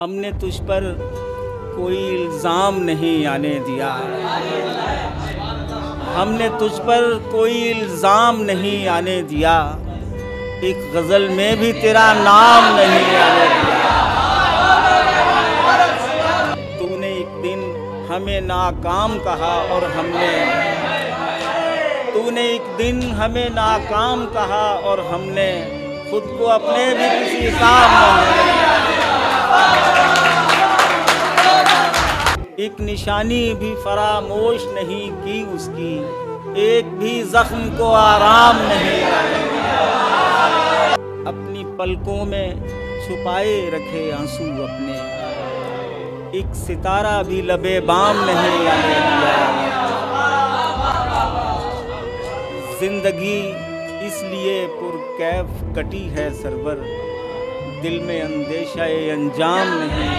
हमने तुझ पर कोई इल्ज़ाम नहीं आने दिया, हमने तुझ पर कोई इल्ज़ाम नहीं आने दिया, एक गज़ल में भी तेरा नाम नहीं आने दिया। तूने एक दिन हमें नाकाम कहा और हमने खुद को अपने भी किसी काम नहीं। एक निशानी भी फरामोश नहीं की उसकी, एक भी जख्म को आराम नहीं आया। अपनी पलकों में छुपाए रखे आंसू अपने, एक सितारा भी लबे बाम नहीं आने दिया। जिंदगी इसलिए पुरकैफ कटी है सरवर, दिल में अंदेशा अंजाम नहीं।